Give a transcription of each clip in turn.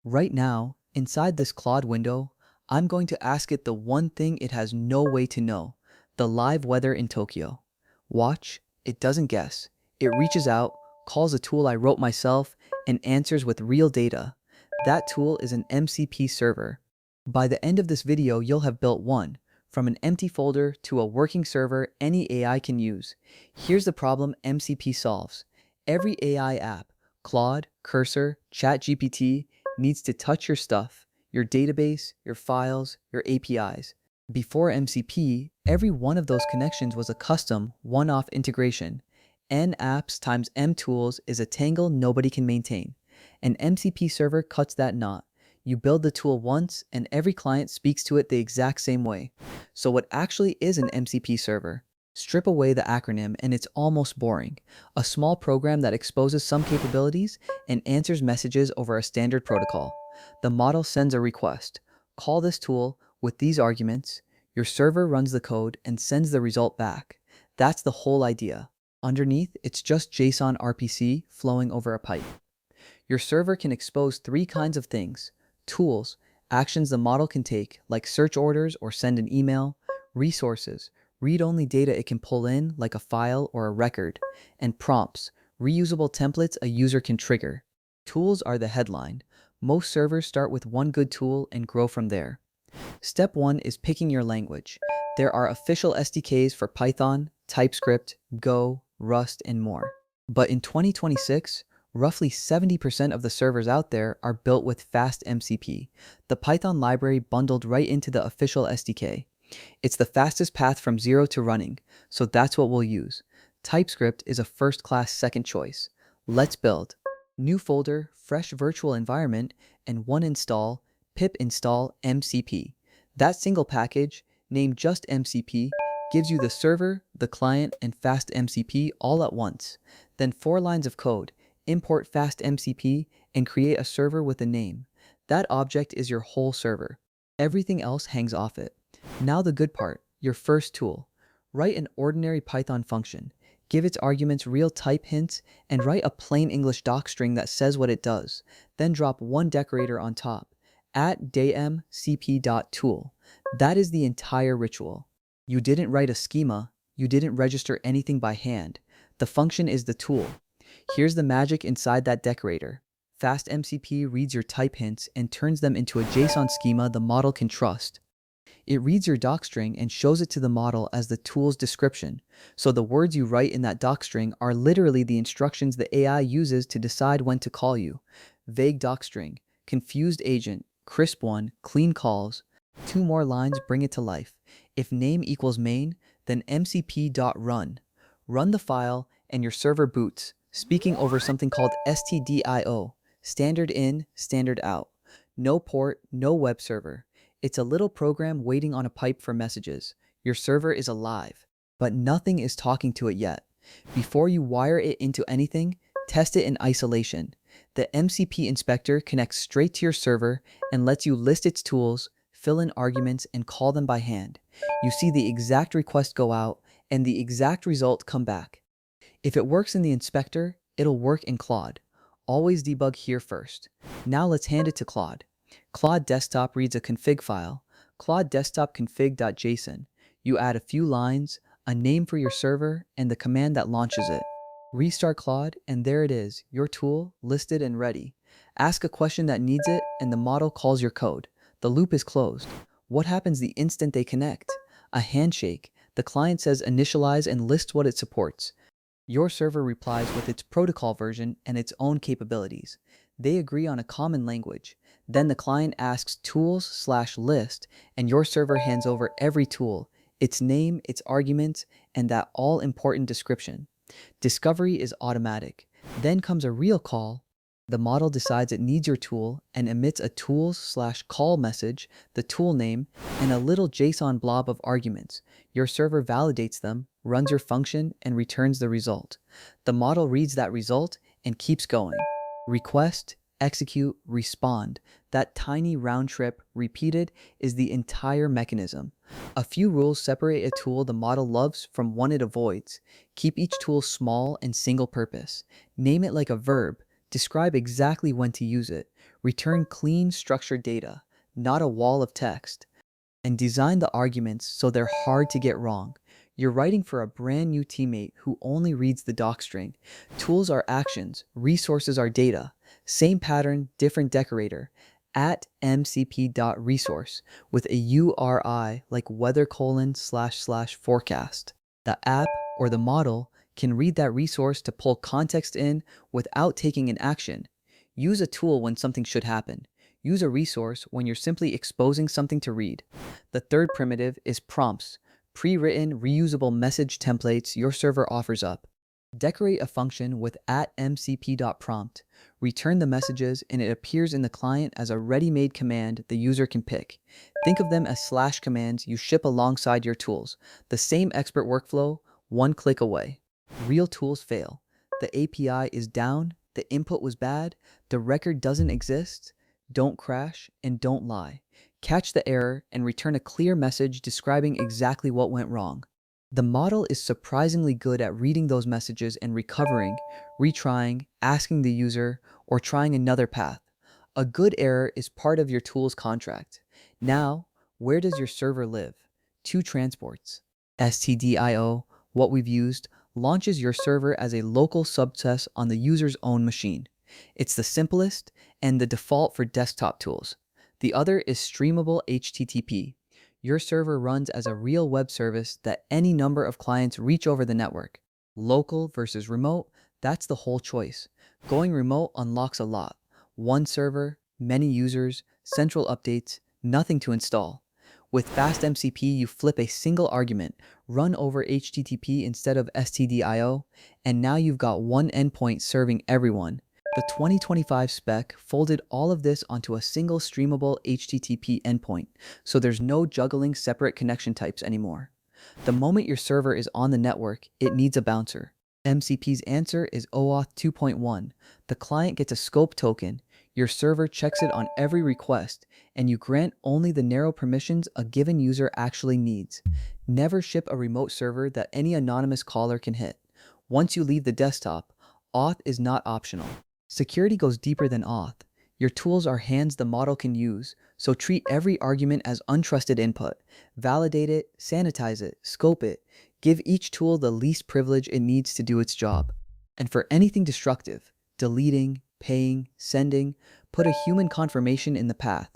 Right now, inside this Claude window, I'm going to ask it the one thing it has no way to know, the live weather in Tokyo. Watch, it doesn't guess. It reaches out, calls a tool I wrote myself, and answers with real data. That tool is an MCP server. By the end of this video, you'll have built one, from an empty folder to a working server any AI can use. Here's the problem MCP solves. Every AI app, Claude, Cursor, ChatGPT, needs to touch your stuff, your database, your files, your APIs. Before MCP, every one of those connections was a custom, one-off integration. N apps times M tools is a tangle nobody can maintain. An MCP server cuts that knot. You build the tool once, and every client speaks to it the exact same way. So what actually is an MCP server? Strip away the acronym and it's almost boring. A small program that exposes some capabilities and answers messages over a standard protocol. The model sends a request. Call this tool with these arguments. Your server runs the code and sends the result back. That's the whole idea. Underneath, it's just JSON-RPC flowing over a pipe. Your server can expose three kinds of things: tools, actions the model can take, like search orders or send an email; resources, read-only data it can pull in, like a file or a record; and prompts, reusable templates a user can trigger. Tools are the headline. Most servers start with one good tool and grow from there. Step 1 is picking your language. There are official SDKs for Python, TypeScript, Go, Rust, and more. But in 2026, roughly 70% of the servers out there are built with FastMCP, the Python library bundled right into the official SDK. It's the fastest path from zero to running, so that's what we'll use. TypeScript is a first-class second choice. Let's build. New folder, fresh virtual environment, and one install, pip install MCP. That single package, named just MCP, gives you the server, the client, and FastMCP all at once. Then 4 lines of code. Import FastMCP and create a server with a name. That object is your whole server. Everything else hangs off it. Now the good part, your first tool. Write an ordinary Python function. Give its arguments real type hints and write a plain English docstring that says what it does. Then drop one decorator on top. @demcp.tool. That is the entire ritual. You didn't write a schema. You didn't register anything by hand. The function is the tool. Here's the magic inside that decorator. FastMCP reads your type hints and turns them into a JSON schema the model can trust. It reads your docstring and shows it to the model as the tool's description, so the words you write in that docstring are literally the instructions the AI uses to decide when to call you. Vague docstring, confused agent, crisp one, clean calls. 2 more lines bring it to life. If name equals main, then mcp.run. Run the file and your server boots, speaking over something called Stdio, standard in, standard out. No port, no web server. It's a little program waiting on a pipe for messages. Your server is alive, but nothing is talking to it yet. Before you wire it into anything, test it in isolation. The MCP Inspector connects straight to your server and lets you list its tools, fill in arguments, and call them by hand. You see the exact request go out and the exact result come back. If it works in the inspector, it'll work in Claude. Always debug here first. Now let's hand it to Claude. Claude Desktop reads a config file, Claude Desktop config.json. You add a few lines, a name for your server, and the command that launches it. Restart Claude, and there it is, your tool, listed and ready. Ask a question that needs it, and the model calls your code. The loop is closed. What happens the instant they connect? A handshake. The client says initialize and lists what it supports. Your server replies with its protocol version and its own capabilities. They agree on a common language. Then the client asks tools/list, and your server hands over every tool, its name, its arguments, and that all-important description. Discovery is automatic. Then comes a real call. The model decides it needs your tool and emits a tools/call message, the tool name, and a little JSON blob of arguments. Your server validates them, runs your function, and returns the result. The model reads that result and keeps going. Request, execute, respond. That tiny round trip, repeated, is the entire mechanism. A few rules separate a tool the model loves from one it avoids. Keep each tool small and single purpose. Name it like a verb. Describe exactly when to use it. Return clean, structured data, not a wall of text. And design the arguments so they're hard to get wrong. You're writing for a brand new teammate who only reads the docstring. Tools are actions, resources are data. Same pattern, different decorator. At mcp.resource with a URI like weather : / forecast. The app or the model can read that resource to pull context in without taking an action. Use a tool when something should happen. Use a resource when you're simply exposing something to read. The third primitive is prompts, pre-written, reusable message templates your server offers up. Decorate a function with @mcp.prompt. Return the messages and it appears in the client as a ready-made command the user can pick. Think of them as / commands you ship alongside your tools. The same expert workflow, one click away. Real tools fail. The API is down, the input was bad, the record doesn't exist. Don't crash and don't lie. Catch the error and return a clear message describing exactly what went wrong. The model is surprisingly good at reading those messages and recovering, retrying, asking the user, or trying another path. A good error is part of your tool's contract. Now, where does your server live? 2 transports. Stdio, what we've used, launches your server as a local subset on the user's own machine. It's the simplest and the default for desktop tools. The other is Streamable HTTP. Your server runs as a real web service that any number of clients reach over the network. Local versus remote, that's the whole choice. Going remote unlocks a lot. One server, many users, central updates, nothing to install. With FastMCP, you flip a single argument, run over HTTP instead of stdio, and now you've got one endpoint serving everyone. The 2025 spec folded all of this onto a single streamable HTTP endpoint, so there's no juggling separate connection types anymore. The moment your server is on the network, it needs a bouncer. MCP's answer is OAuth 2.1. The client gets a scope token, your server checks it on every request, and you grant only the narrow permissions a given user actually needs. Never ship a remote server that any anonymous caller can hit. Once you leave the desktop, auth is not optional. Security goes deeper than auth. Your tools are hands the model can use, so treat every argument as untrusted input. Validate it, sanitize it, scope it. Give each tool the least privilege it needs to do its job. And for anything destructive, deleting, paying, sending, put a human confirmation in the path.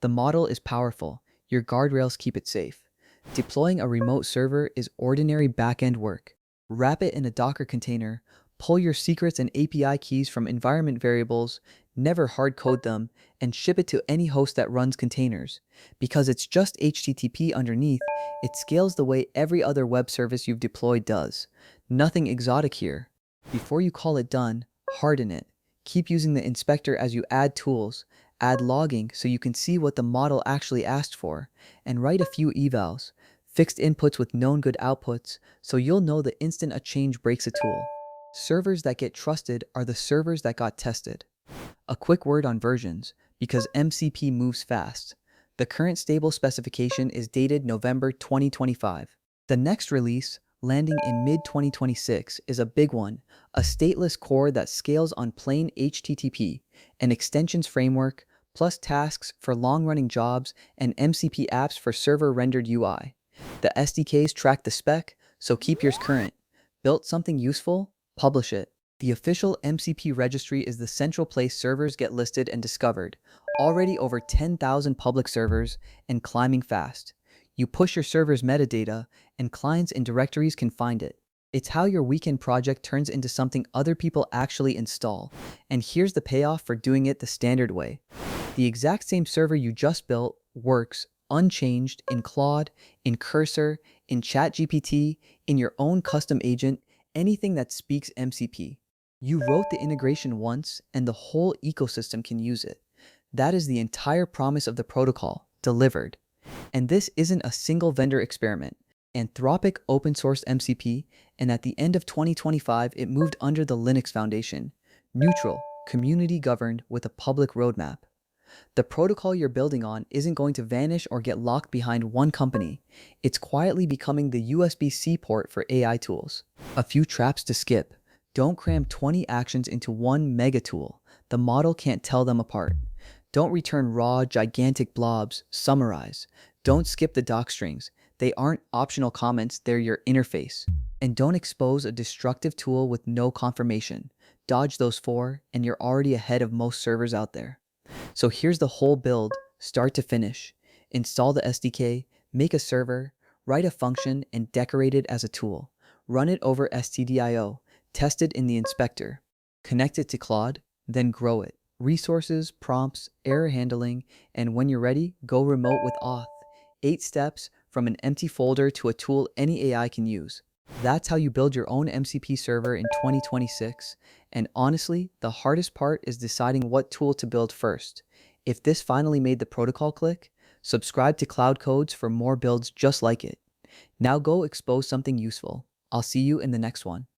The model is powerful. Your guardrails keep it safe. Deploying a remote server is ordinary backend work. Wrap it in a Docker container, pull your secrets and API keys from environment variables, never hard code them, and ship it to any host that runs containers. Because it's just HTTP underneath, it scales the way every other web service you've deployed does. Nothing exotic here. Before you call it done, harden it. Keep using the inspector as you add tools, add logging so you can see what the model actually asked for, and write a few evals, fixed inputs with known good outputs, so you'll know the instant a change breaks a tool. Servers that get trusted are the servers that got tested. A quick word on versions, because MCP moves fast. The current stable specification is dated November 2025. The next release, landing in mid-2026, is a big one, a stateless core that scales on plain HTTP, an extensions framework, plus tasks for long-running jobs and MCP apps for server-rendered UI. The SDKs track the spec, so keep yours current. Built something useful? Publish it. The official MCP registry is the central place servers get listed and discovered. Already over 10,000 public servers and climbing fast. You push your server's metadata and clients and directories can find it. It's how your weekend project turns into something other people actually install. And here's the payoff for doing it the standard way. The exact same server you just built works unchanged in Claude, in Cursor, in ChatGPT, in your own custom agent, anything that speaks MCP. You wrote the integration once and the whole ecosystem can use it. That is the entire promise of the protocol, delivered. And this isn't a single vendor experiment. Anthropic open sourced MCP, and at the end of 2025, it moved under the Linux Foundation. Neutral, community governed with a public roadmap. The protocol you're building on isn't going to vanish or get locked behind one company. It's quietly becoming the USB-C port for AI tools. A few traps to skip. Don't cram 20 actions into one mega tool. The model can't tell them apart. Don't return raw, gigantic blobs. Summarize. Don't skip the docstrings. They aren't optional comments, they're your interface. And don't expose a destructive tool with no confirmation. Dodge those four, and you're already ahead of most servers out there. So here's the whole build, start to finish. Install the SDK, make a server, write a function, and decorate it as a tool. Run it over stdio, test it in the inspector. Connect it to Claude, then grow it. Resources, prompts, error handling, and when you're ready, go remote with OAuth. 8 steps from an empty folder to a tool any AI can use. That's how you build your own MCP server in 2026. And honestly, the hardest part is deciding what tool to build first. If this finally made the protocol click, subscribe to Cloud Codes for more builds just like it. Now go expose something useful. I'll see you in the next one.